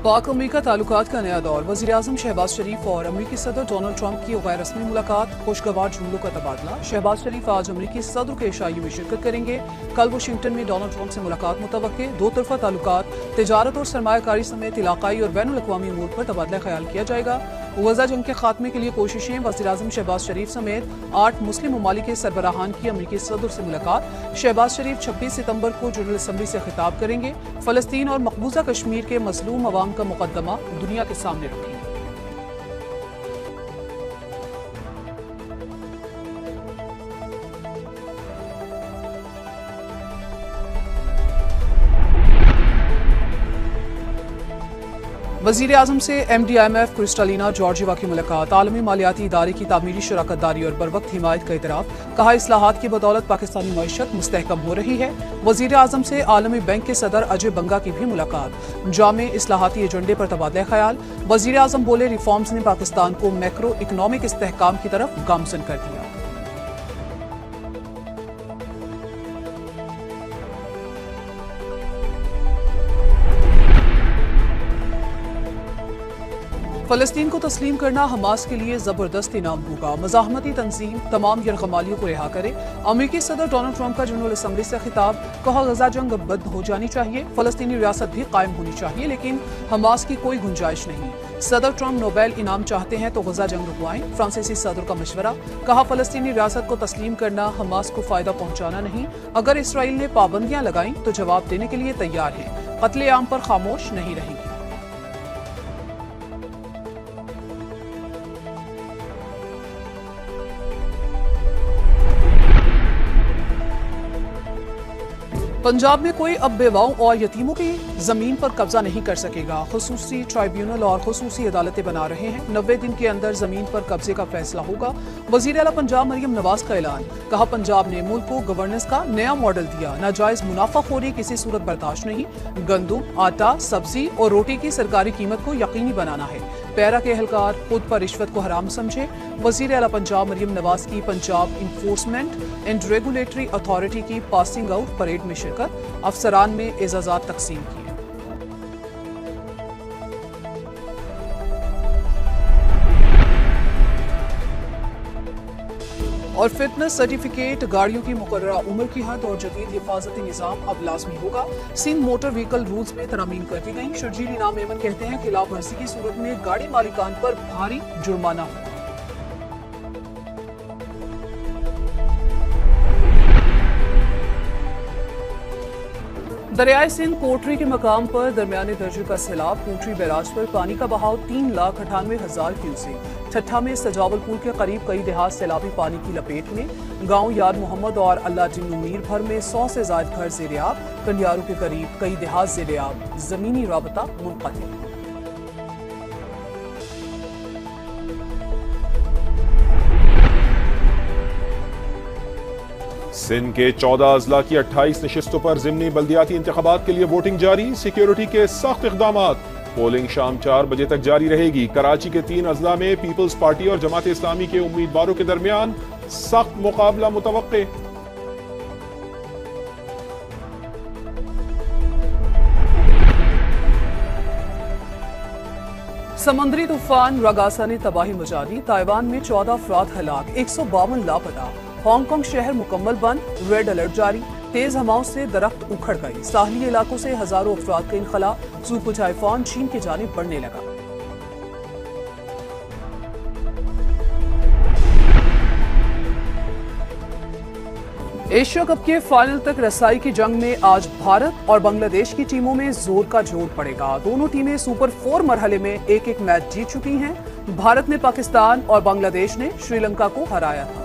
पाक अमरीका ताल्लुकात का नया दौर। वज़ीर-ए-आज़म शहबाज शरीफ और अमरीकी सदर डोनाल्ड ट्रंप की गैर रस्मी मुलाकात, खुशगवार जुमलों का तबादला। शहबाज शरीफ आज अमरीकी सदर के इशाइयों में शिरकत करेंगे। कल वाशिंगटन में डोनाल्ड ट्रंप से मुलाकात मुतवक्के। दो तरफा ताल्लुकात, तिजारत और सरमायाकारी समेत इलाकाई और बैनुल अक़वामी अमूर पर तबादला ख्याल किया जाएगा। गजा जंग के खात्मे के लिए कोशिशें। वज़ीर-ए-आज़म शहबाज शरीफ समेत 8 मुस्लिम ममालिक के सरबराहान की अमरीकी सदर से मुलाकात। शहबाज शरीफ 26 सितंबर को जनरल असम्बली से खिताब करेंगे। फ़लस्तीन और मकबूजा कश्मीर के मज़लूम अवाम का मुकद्दमा दुनिया के सामने रखेंगे। वज़ीर-ए-आज़म से MD-IMF क्रिस्टालिना जॉर्जिवा की मुलाकात। आलमी मालियाती इदारे की तामीरी शराकतदारी और बरवक्त हिमायत का इतराफ़। कहा, इस्लाहात की बदौलत पाकिस्तानी मईशत मुस्तहकम हो रही है। वज़ीर-ए-आज़म से आलमी बैंक के सदर अजय बंगा की भी मुलाकात। जामे इस्लाहाती एजेंडे पर तबादला ख्याल। वज़ीर-ए-आज़म बोले, रिफॉर्म्स ने पाकिस्तान को मैक्रो इकनॉमिक इस्तेहकाम की तरफ गामजन कर दिया। फ़लस्तीन को तस्लीम करना हमास के लिए जबरदस्त इनाम होगा। मज़ाहमती तंजीम तमाम यरगमालियों को रिहा करे। अमरीकी सदर डोनाल्ड ट्रंप का जनरल असम्बली से खिताब। कहा, गजा जंग बंद हो जानी चाहिए, फ़लस्तीनी रियासत भी कायम होनी चाहिए, लेकिन हमास की कोई गुंजाइश नहीं। सदर ट्रंप नोबेल इनाम चाहते हैं तो गजा जंग रुकवाएं। फ्रांसीसी सदर का मशवरा। कहा, फ़लस्तीनी रियासत को तस्लीम करना हमास को फ़ायदा पहुँचाना नहीं। अगर इसराइल ने पाबंदियाँ लगाई तो जवाब देने के लिए तैयार है। कत्ले-आम पर खामोश नहीं रहेंगे। पंजाब में कोई अब बेवाओं और यतीमों की जमीन पर कब्जा नहीं कर सकेगा। खुसूसी ट्राइब्यूनल और खुसूसी अदालतें बना रहे हैं। 90 दिन के अंदर जमीन पर कब्जे का फैसला होगा। वजीर आला पंजाब मरियम नवाज का ऐलान। कहा, पंजाब ने मुल्क को गवर्नेंस का नया मॉडल दिया। नाजायज मुनाफाखोरी किसी सूरत बर्दाश्त नहीं। गंदुम, आटा, सब्जी और रोटी की सरकारी कीमत को यकीनी बनाना है। पैरा के एहलकार खुद पर रिश्वत को हराम समझे। वजीर आला पंजाब मरियम नवाज की Punjab enforcement and regulatory authority की पासिंग आउट परेड में शिरकत। अफसरान में एजाजात तकसीम किए। और फिटनेस सर्टिफिकेट, गाड़ियों की मुकर्ररा उम्र की हद और जदीद हिफाजती निज़ाम अब लाजमी होगा। सिंध मोटर व्हीकल रूल्स में तरमीम कर दी गई। शर्जील इनाम मेमन कहते हैं, खिलाफ वर्जी की सूरत में गाड़ी मालिकान पर भारी जुर्माना होगा। दरियाए सिंध कोटरी के मकाम पर दरमियाने दर्जे का सैलाब। कोटरी बैराज पर पानी का बहाव 3,98,000 क्यूसेक। ठट्ठा में सजावल पुल के करीब कई देहात सैलाबी पानी की लपेट में। गांव याद मोहम्मद और अल्लाह मीर भर में 100 से ज्यादा घर ज़ेर-ए-आब। कंडियारों के करीब कई देहात ज़ेर-ए-आब। जमीनी राबता मुनक़ती। सिंध के 14 अजला की 28 नशिस्तों पर ज़िमनी बल्दियाती इंतखाबात के लिए वोटिंग जारी। सिक्योरिटी के सख्त इक़दामात। पोलिंग शाम 4 बजे तक जारी रहेगी। कराची के 3 अजला में पीपल्स पार्टी और जमात इस्लामी के उम्मीदवारों के दरमियान सख्त मुकाबला मुतवक्के। समंदरी तूफान रगासा ने तबाही मचा दी। ताइवान में 14 अफराद हलाक, 152 लापता। हांगकांग शहर मुकम्मल बंद, रेड अलर्ट जारी। तेज हवाओं से दरख्त उखड़ गए। साहली इलाकों से हजारों अफराद का इनखला। सुपर टाइफॉन चीन की जानिब बढ़ने लगा। एशिया कप के फाइनल तक रसाई की जंग में आज भारत और बांग्लादेश की टीमों में जोर का जोर पड़ेगा। दोनों टीमें सुपर 4 मरहले में एक-एक मैच जीत चुकी हैं। भारत ने पाकिस्तान और बांग्लादेश ने श्रीलंका को हराया था।